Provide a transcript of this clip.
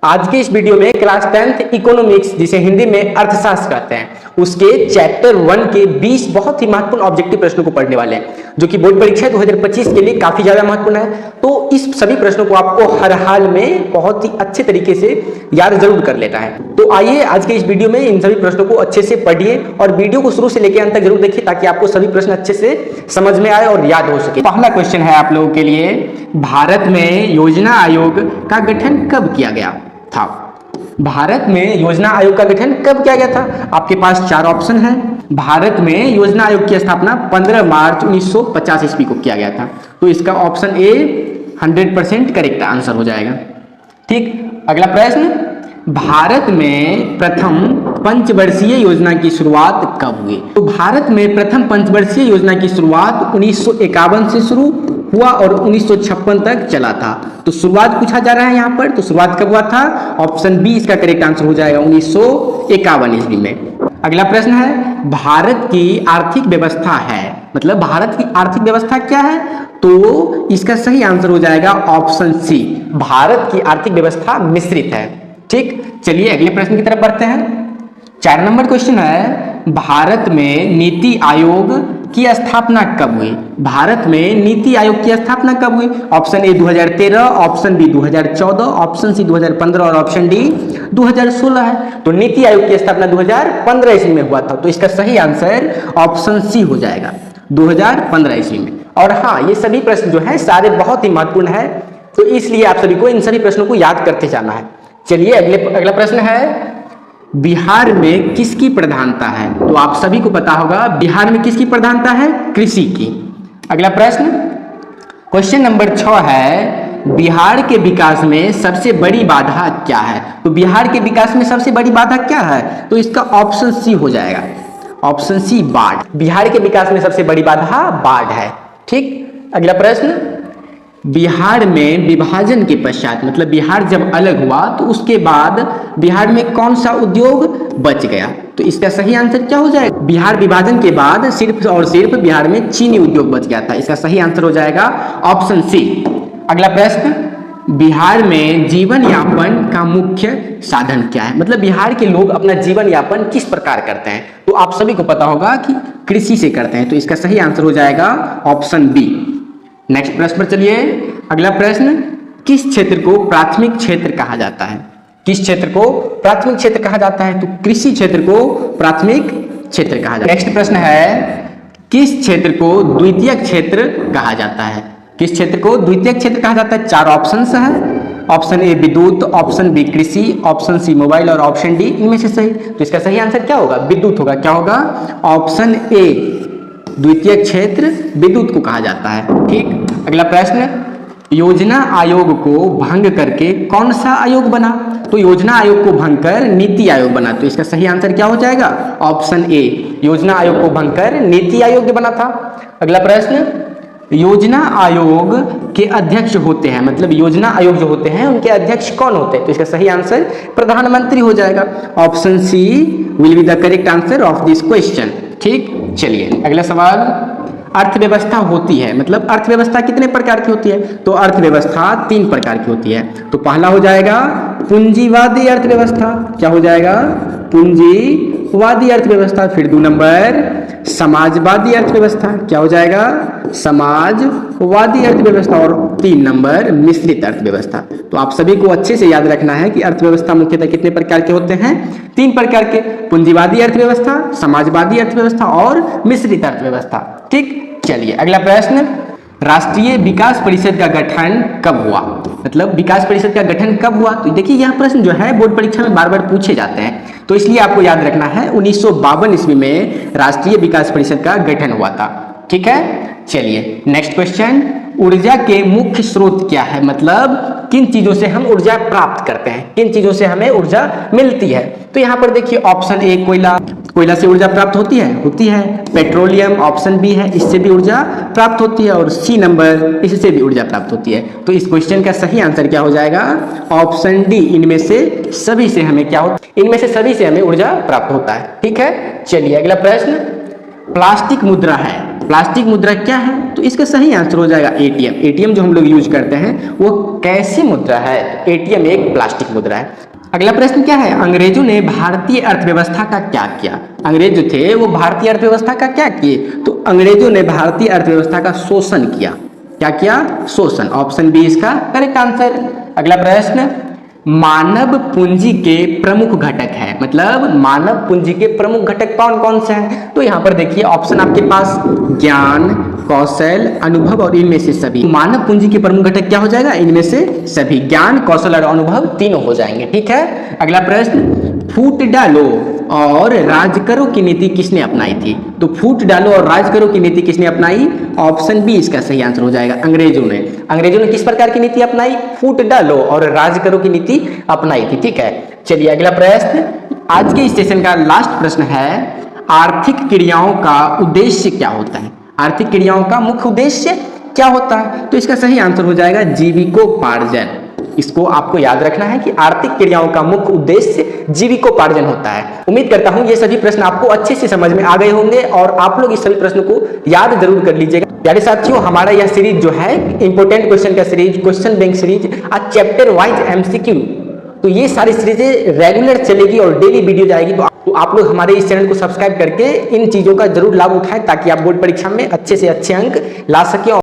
आज के इस वीडियो में क्लास 10th इकोनॉमिक्स जिसे हिंदी में अर्थशास्त्र कहते हैं उसके चैप्टर 1 के 20 बहुत ही महत्वपूर्ण ऑब्जेक्टिव प्रश्नों को पढ़ने वाले हैं जो कि बोर्ड परीक्षा 2025 के लिए काफी ज्यादा महत्वपूर्ण है। तो इस सभी प्रश्नों को आपको हर हाल में बहुत ही अच्छे तरीके से याद जरूर कर लेना है। तो आइए आज के इस वीडियो में इन सभी प्रश्नों को अच्छे से पढ़िए और वीडियो को शुरू से लेकर अंत तक जरूर देखिए ताकि आपको सभी प्रश्न अच्छे से समझ में आए और याद हो सके। पहला क्वेश्चन है आप लोगों के लिए, भारत में योजना आयोग का गठन कब किया गया था? भारत में योजना आयोग का गठन कब किया गया था? आपके पास चार ऑप्शन है। भारत में योजना आयोग की स्थापना 15 मार्च 1950 ईस्वी को किया गया था। तो इसका ऑप्शन ए 100% करेक्ट आंसर हो जाएगा। ठीक, अगला प्रश्न, भारत में प्रथम पंचवर्षीय योजना की शुरुआत कब हुई? तो भारत में प्रथम पंचवर्षीय योजना की शुरुआत 1951 से शुरू हुआ और 1956 तक चला था। तो शुरुआत पूछा जा रहा है यहाँ पर, तो शुरुआत कब हुआ था? ऑप्शन बी इसका करेक्ट आंसर हो जाएगा, 1951 ईस्वी में। अगला प्रश्न है, भारत की आर्थिक व्यवस्था है, मतलब भारत की आर्थिक व्यवस्था क्या है? तो इसका सही आंसर हो जाएगा ऑप्शन सी, भारत की आर्थिक व्यवस्था मिश्रित है। ठीक, चलिए अगले प्रश्न की तरफ बढ़ते हैं। 4 नंबर क्वेश्चन है, भारत में नीति आयोग की स्थापना कब हुई? भारत में नीति आयोग की स्थापना कब हुई? Option A 2013, option B 2014, option C 2015 और ऑप्शन डी 2016 है। तो नीति आयोग की स्थापना 2015 ईस्वी में हुआ था। तो इसका सही आंसर ऑप्शन सी हो जाएगा, 2015 ईस्वी में। और हाँ, ये सभी प्रश्न जो है सारे बहुत ही महत्वपूर्ण है, तो इसलिए आप सभी को इन सभी प्रश्नों को याद करते जाना है। चलिए अगला प्रश्न है, बिहार में किसकी प्रधानता है? तो आप सभी को पता होगा बिहार में किसकी प्रधानता है? कृषि की। अगला प्रश्न, क्वेश्चन नंबर 6 है, बिहार के विकास में सबसे बड़ी बाधा क्या है? तो बिहार के विकास में सबसे बड़ी बाधा क्या है? तो इसका ऑप्शन सी हो जाएगा, ऑप्शन सी बाढ़। बिहार के विकास में सबसे बड़ी बाधा बाढ़ है। ठीक, अगला प्रश्न, बिहार में विभाजन के पश्चात, मतलब बिहार जब अलग हुआ तो उसके बाद बिहार में कौन सा उद्योग बच गया? तो इसका सही आंसर क्या हो जाएगा? बिहार विभाजन के बाद सिर्फ और सिर्फ बिहार में चीनी उद्योग बच गया था। इसका सही आंसर हो जाएगा ऑप्शन सी। अगला प्रश्न, बिहार में जीवन यापन का मुख्य साधन क्या है? मतलब बिहार के लोग अपना जीवन यापन किस प्रकार करते हैं? तो आप सभी को पता होगा कि कृषि से करते हैं। तो इसका सही आंसर हो जाएगा ऑप्शन बी। नेक्स्ट प्रश्न पर चलिए। अगला प्रश्न, किस क्षेत्र को प्राथमिक क्षेत्र कहा जाता है? किस क्षेत्र को प्राथमिक क्षेत्र कहा जाता है? तो कृषि क्षेत्र को प्राथमिक क्षेत्र कहा जाता है। नेक्स्ट प्रश्न है, किस क्षेत्र को द्वितीयक क्षेत्र कहा जाता है? किस क्षेत्र को द्वितीयक क्षेत्र कहा जाता है? 4 ऑप्शंस हैं। ऑप्शन ए विद्युत, ऑप्शन बी कृषि, ऑप्शन सी मोबाइल और ऑप्शन डी इनमें से सही। तो इसका सही आंसर क्या होगा? विद्युत होगा। क्या होगा? ऑप्शन ए, द्वितीय क्षेत्र विद्युत को कहा जाता है। ठीक, अगला प्रश्न, योजना आयोग को भंग करके कौन सा आयोग बना? तो योजना आयोग को भंग कर नीति आयोग बना। तो इसका सही आंसर क्या हो जाएगा? ऑप्शन ए, योजना आयोग को भंग कर नीति आयोग बना था। अगला प्रश्न, योजना आयोग के अध्यक्ष होते हैं, मतलब योजना आयोग जो होते हैं उनके अध्यक्ष कौन होते हैं? तो इसका सही आंसर प्रधानमंत्री हो जाएगा। Option C will be the correct answer of this question. ठीक, चलिए अगला सवाल, अर्थव्यवस्था होती है, मतलब अर्थव्यवस्था कितने प्रकार की होती है? तो अर्थव्यवस्था 3 प्रकार की होती है। तो पहला हो जाएगा पूंजीवादी अर्थव्यवस्था। क्या हो जाएगा? पूंजीवादी अर्थव्यवस्था। फिर 2 नंबर समाजवादी अर्थव्यवस्था। क्या हो जाएगा? समाजवादी अर्थव्यवस्था। और 3 नंबर मिश्रित अर्थव्यवस्था। तो आप सभी को अच्छे से याद रखना है कि अर्थव्यवस्था मुख्यतः कितने प्रकार के होते हैं? 3 प्रकार के, पूंजीवादी अर्थव्यवस्था, समाजवादी अर्थव्यवस्था और मिश्रित अर्थव्यवस्था। ठीक, चलिए अगला प्रश्न, राष्ट्रीय विकास परिषद का गठन कब हुआ? मतलब विकास परिषद का गठन कब हुआ? तो देखिए यह प्रश्न जो है बोर्ड परीक्षा में बार बार पूछे जाते हैं, तो इसलिए आपको याद रखना है 1952 ईस्वी में राष्ट्रीय विकास परिषद का गठन हुआ था। ठीक है, चलिए नेक्स्ट क्वेश्चन, ऊर्जा के मुख्य स्रोत क्या है? मतलब किन चीजों से हम ऊर्जा प्राप्त करते हैं, किन चीजों से हमें ऊर्जा मिलती है? तो यहाँ पर देखिए ऑप्शन ए कोयला, कोयला से ऊर्जा प्राप्त होती है। पेट्रोलियम ऑप्शन बी है, इससे भी ऊर्जा प्राप्त होती है। और सी नंबर, इससे भी ऊर्जा प्राप्त होती है। तो इस क्वेश्चन का सही आंसर क्या हो जाएगा? ऑप्शन डी, इनमें से सभी से हमें क्या होता है? इनमें से सभी से हमें ऊर्जा प्राप्त होता है। ठीक है, चलिए अगला प्रश्न, प्लास्टिक मुद्रा है प्लास्टिक मुद्रा क्या है? तो इसका सही आंसर हो जाएगा एटीएम। एटीएम जो हम लोग यूज करते हैं वो कैसी मुद्रा है? एटीएम एक प्लास्टिक मुद्रा है। अगला प्रश्न क्या है? अंग्रेजों ने भारतीय अर्थव्यवस्था का क्या किया? अंग्रेज जो थे वो भारतीय अर्थव्यवस्था का क्या किए? तो अंग्रेजों ने भारतीय अर्थव्यवस्था का शोषण किया। क्या किया? शोषण। ऑप्शन बी इसका करेक्ट आंसर। अगला प्रश्न, मानव पूंजी के प्रमुख घटक है, मतलब मानव पूंजी के प्रमुख घटक कौन कौन से हैं? तो यहाँ पर देखिए ऑप्शन आपके पास ज्ञान, कौशल, अनुभव और इनमें से सभी। मानव पूंजी के प्रमुख घटक क्या हो जाएगा? इनमें से सभी। ज्ञान, कौशल और अनुभव तीनों हो जाएंगे। ठीक है। अगला प्रश्न, फूट डालो और राज करो की नीति किसने अपनाई थी? तो फूट डालो और राज करो की नीति किसने अपनाई? ऑप्शन बी इसका सही आंसर हो जाएगा, अंग्रेजों ने। अंग्रेजों ने किस प्रकार की नीति अपनाई? फूट डालो और राज करो की नीति अपनाई थी। ठीक है। चलिए अगला प्रश्न, आज के सेशन का लास्ट प्रश्न है, आर्थिक क्रियाओं का उद्देश्य क्या होता है? आर्थिक क्रियाओं का मुख्य उद्देश्य क्या होता है? तो इसका सही आंसर हो जाएगा जीविकोपार्जन। इसको आपको याद रखना है कि आर्थिक क्रियाओं का मुख्य उद्देश्य जीविकोपार्जन होता है। उम्मीद करता हूं ये सभी प्रश्न आपको अच्छे से समझ में आ गए होंगे और आप लोग इस सभी प्रश्नों को याद जरूर कर लीजिएगा। प्यारे साथियों, हमारा यह सीरीज जो है इंपोर्टेंट क्वेश्चन का सीरीज, क्वेश्चन बैंक सीरीज, आज चैप्टर वाइज एमसीक्यू, तो ये सारी सीरीजें रेगुलर चलेगी और डेली वीडियो जाएगी। तो आप लोग हमारे इस चैनल को सब्सक्राइब करके इन चीजों का जरूर लाभ उठाएं ताकि आप बोर्ड परीक्षा में अच्छे से अच्छे अंक ला सकें।